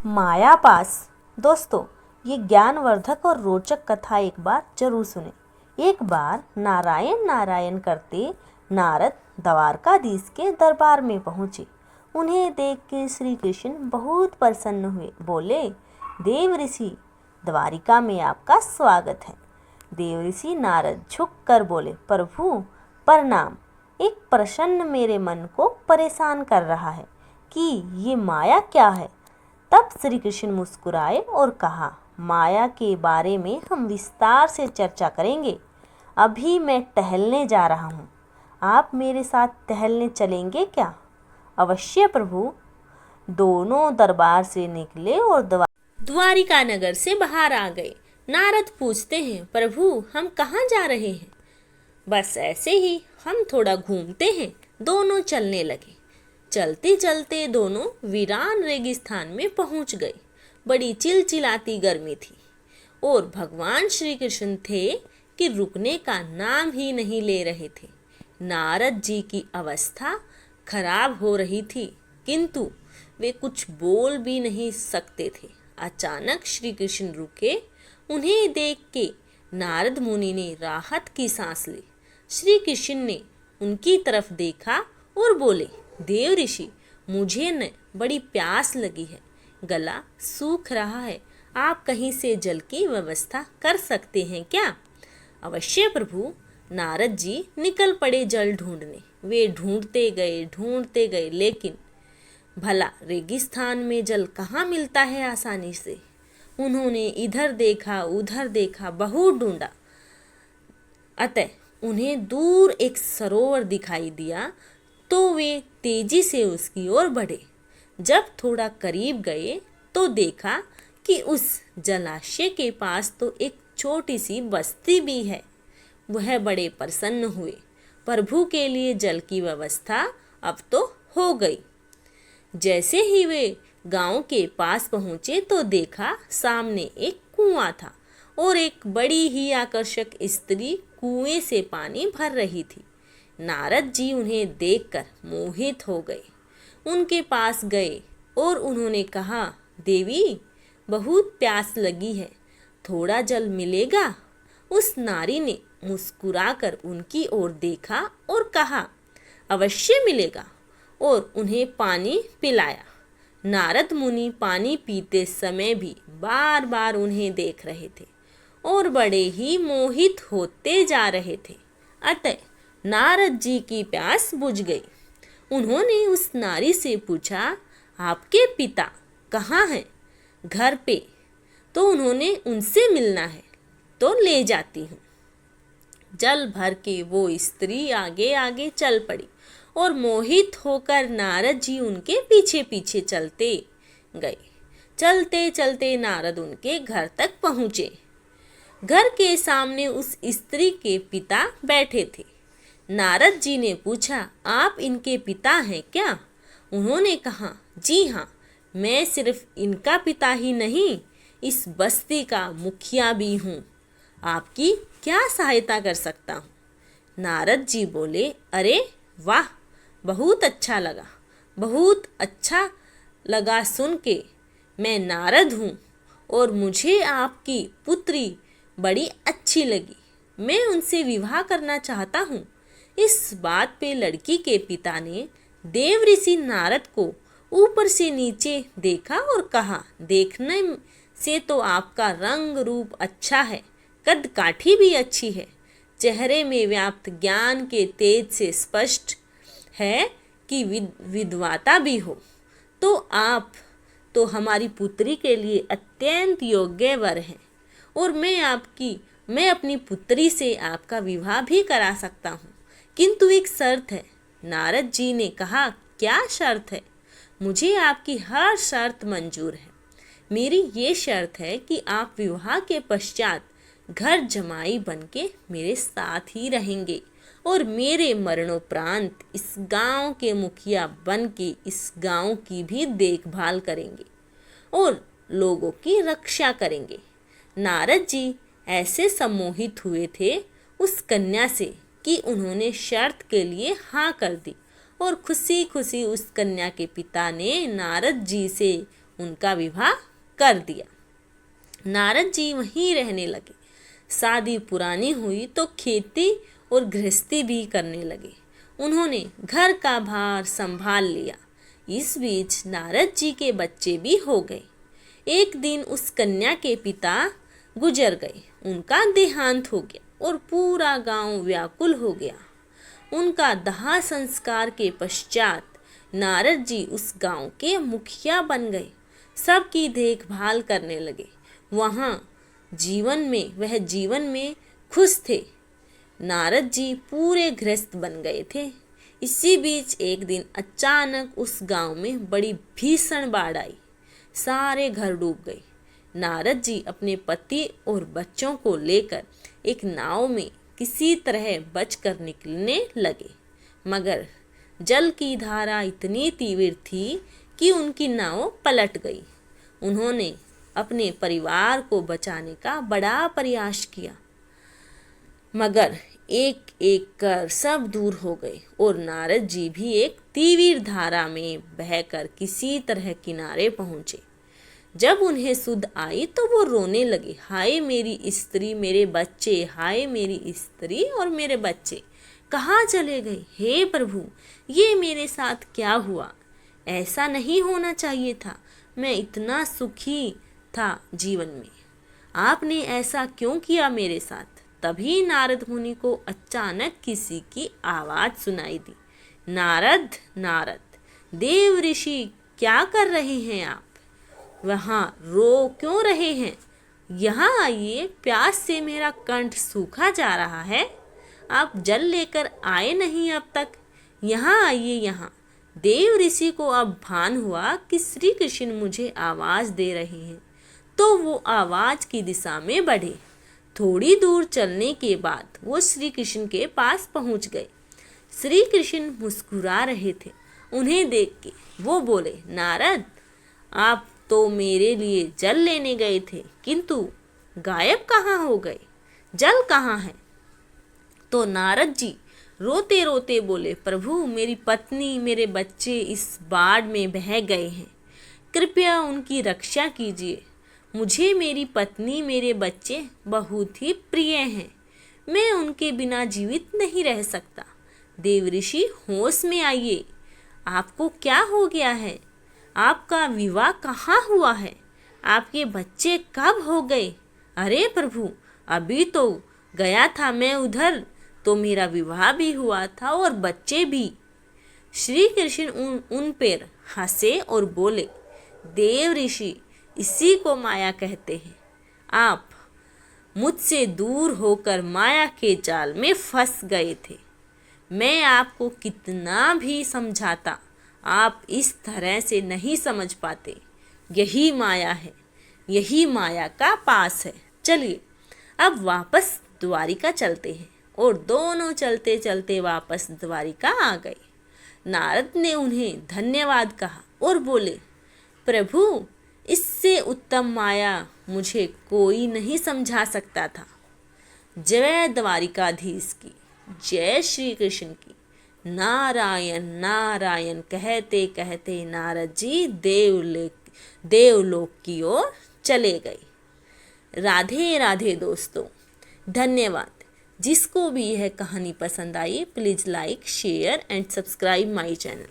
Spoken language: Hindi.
मायापास। दोस्तों, ये ज्ञानवर्धक और रोचक कथा एक बार जरूर सुने। एक बार नारायण नारायण करते नारद द्वारकाधीश के दरबार में पहुँचे। उन्हें देख के श्री कृष्ण बहुत प्रसन्न हुए। बोले, देव ऋषि, द्वारिका में आपका स्वागत है। देव ऋषि नारद झुक कर बोले, प्रभु प्रणाम। एक प्रश्न मेरे मन को परेशान कर रहा है कि ये माया क्या है। तब श्री कृष्ण मुस्कुराए और कहा, माया के बारे में हम विस्तार से चर्चा करेंगे। अभी मैं टहलने जा रहा हूँ, आप मेरे साथ टहलने चलेंगे क्या? अवश्य प्रभु। दोनों दरबार से निकले और द्वारिका नगर से बाहर आ गए। नारद पूछते हैं, प्रभु हम कहाँ जा रहे हैं? बस ऐसे ही, हम थोड़ा घूमते हैं। दोनों चलने लगे। चलते चलते दोनों वीरान रेगिस्तान में पहुंच गए। बड़ी चिलचिलाती गर्मी थी और भगवान श्री कृष्ण थे कि रुकने का नाम ही नहीं ले रहे थे। नारद जी की अवस्था खराब हो रही थी, किंतु वे कुछ बोल भी नहीं सकते थे। अचानक श्री कृष्ण रुके। उन्हें देख के नारद मुनि ने राहत की सांस ली। श्री कृष्ण ने उनकी तरफ देखा और बोले, देव ऋषि, मुझे न बड़ी प्यास लगी है, गला सूख रहा है। आप कहीं से जल की व्यवस्था कर सकते हैं क्या? अवश्य प्रभु। नारद जी निकल पड़े जल ढूंढने। वे ढूंढते गए, लेकिन भला रेगिस्तान में जल कहाँ मिलता है आसानी से। उन्होंने इधर देखा उधर देखा, बहुत ढूंढा। अतः उन्हें दूर एक सरोवर दिखाई दिया तो वे तेजी से उसकी ओर बढ़े। जब थोड़ा करीब गए तो देखा कि उस जलाशय के पास तो एक छोटी सी बस्ती भी है। वह बड़े प्रसन्न हुए। प्रभु के लिए जल की व्यवस्था अब तो हो गई। जैसे ही वे गांव के पास पहुंचे तो देखा सामने एक कुआं था और एक बड़ी ही आकर्षक स्त्री कुएं से पानी भर रही थी। नारद जी उन्हें देखकर मोहित हो गए। उनके पास गए और उन्होंने कहा, देवी, बहुत प्यास लगी है, थोड़ा जल मिलेगा? उस नारी ने मुस्कुराकर उनकी ओर देखा और कहा, अवश्य मिलेगा, और उन्हें पानी पिलाया। नारद मुनि पानी पीते समय भी बार बार उन्हें देख रहे थे और बड़े ही मोहित होते जा रहे थे। अतः नारद जी की प्यास बुझ गई। उन्होंने उस नारी से पूछा, आपके पिता कहाँ हैं? घर पे। तो उन्होंने उनसे मिलना है, तो ले जाती हूँ। जल भर के वो स्त्री आगे आगे चल पड़ी और मोहित होकर नारद जी उनके पीछे पीछे चलते गए। चलते चलते नारद उनके घर तक पहुँचे। घर के सामने उस स्त्री के पिता बैठे थे। नारद जी ने पूछा, आप इनके पिता हैं क्या? उन्होंने कहा, जी हाँ, मैं सिर्फ इनका पिता ही नहीं, इस बस्ती का मुखिया भी हूँ। आपकी क्या सहायता कर सकता हूँ? नारद जी बोले, अरे वाह, बहुत अच्छा लगा सुन के। मैं नारद हूँ और मुझे आपकी पुत्री बड़ी अच्छी लगी। मैं उनसे विवाह करना चाहता हूँ। इस बात पे लड़की के पिता ने देव ऋषि नारद को ऊपर से नीचे देखा और कहा, देखने से तो आपका रंग रूप अच्छा है, कद काठी भी अच्छी है, चेहरे में व्याप्त ज्ञान के तेज से स्पष्ट है कि विद्वता भी हो। तो आप तो हमारी पुत्री के लिए अत्यंत योग्य वर हैं और मैं अपनी पुत्री से आपका विवाह भी करा सकता हूँ, किंतु एक शर्त है। नारद जी ने कहा, क्या शर्त है? मुझे आपकी हर शर्त मंजूर है। मेरी ये शर्त है कि आप विवाह के पश्चात घर जमाई बनके मेरे साथ ही रहेंगे और मेरे मरणोपरांत इस गांव के मुखिया बनके इस गांव की भी देखभाल करेंगे और लोगों की रक्षा करेंगे। नारद जी ऐसे सम्मोहित हुए थे उस कन्या से कि उन्होंने शर्त के लिए हाँ कर दी और खुशी खुशी उस कन्या के पिता ने नारद जी से उनका विवाह कर दिया। नारद जी वहीं रहने लगे। शादी पुरानी हुई तो खेती और गृहस्थी भी करने लगे। उन्होंने घर का भार संभाल लिया। इस बीच नारद जी के बच्चे भी हो गए। एक दिन उस कन्या के पिता गुजर गए। उनका देहांत हो गया और पूरा गांव व्याकुल हो गया। उनका दाह संस्कार के पश्चात नारद जी उस गांव के मुखिया बन गए। सबकी देखभाल करने लगे। वह जीवन में खुश थे। नारद जी पूरे गृहस्थ बन गए थे। इसी बीच एक दिन अचानक उस गांव में बड़ी भीषण बाढ़ आई। सारे घर डूब गए। नारद जी अपने पति और बच्चों को लेकर एक नाव में किसी तरह बचकर निकलने लगे, मगर जल की धारा इतनी तीव्र थी कि उनकी नाव पलट गई। उन्होंने अपने परिवार को बचाने का बड़ा प्रयास किया, मगर एक एक कर सब दूर हो गए और नारद जी भी एक तीव्र धारा में बहकर किसी तरह किनारे पहुँचे। जब उन्हें सुध आई तो वो रोने लगे, हाय मेरी स्त्री, मेरे बच्चे, हाय मेरी स्त्री और मेरे बच्चे कहाँ चले गए। हे प्रभु, ये मेरे साथ क्या हुआ? ऐसा नहीं होना चाहिए था। मैं इतना सुखी था जीवन में, आपने ऐसा क्यों किया मेरे साथ? तभी नारद मुनि को अचानक किसी की आवाज़ सुनाई दी, नारद नारद, देव ऋषि क्या कर रहे हैं आप? वहाँ रो क्यों रहे हैं? यहाँ आइए, प्यास से मेरा कंठ सूखा जा रहा है। आप जल लेकर आए नहीं अब तक। यहाँ आइए यहाँ। देव ऋषि को अब भान हुआ कि श्री कृष्ण मुझे आवाज़ दे रहे हैं, तो वो आवाज़ की दिशा में बढ़े। थोड़ी दूर चलने के बाद वो श्री कृष्ण के पास पहुँच गए। श्री कृष्ण मुस्कुरा रहे थे। उन्हें देख के वो बोले, नारद, आप तो मेरे लिए जल लेने गए थे, किंतु गायब कहाँ हो गए? जल कहाँ है? तो नारद जी रोते रोते बोले, प्रभु, मेरी पत्नी, मेरे बच्चे इस बाढ़ में बह गए हैं। कृपया उनकी रक्षा कीजिए। मुझे मेरी पत्नी, मेरे बच्चे बहुत ही प्रिय हैं। मैं उनके बिना जीवित नहीं रह सकता। देव ऋषि, होश में आइए। आपको क्या हो गया है? आपका विवाह कहाँ हुआ है? आपके बच्चे कब हो गए? अरे प्रभु, अभी तो गया था मैं उधर, तो मेरा विवाह भी हुआ था और बच्चे भी। श्री कृष्ण उन पर हंसे और बोले, देव ऋषि, इसी को माया कहते हैं। आप मुझसे दूर होकर माया के जाल में फंस गए थे। मैं आपको कितना भी समझाता, आप इस तरह से नहीं समझ पाते। यही माया है, यही माया का पास है। चलिए अब वापस द्वारिका चलते हैं। और दोनों चलते चलते वापस द्वारिका आ गए। नारद ने उन्हें धन्यवाद कहा और बोले, प्रभु, इससे उत्तम माया मुझे कोई नहीं समझा सकता था। जय द्वारिकाधीश की, जय श्री कृष्ण की। नारायण नारायण कहते कहते नारद जी देवलोक की ओर चले गए। राधे राधे दोस्तों, धन्यवाद। जिसको भी यह कहानी पसंद आई, please like, share and subscribe my channel.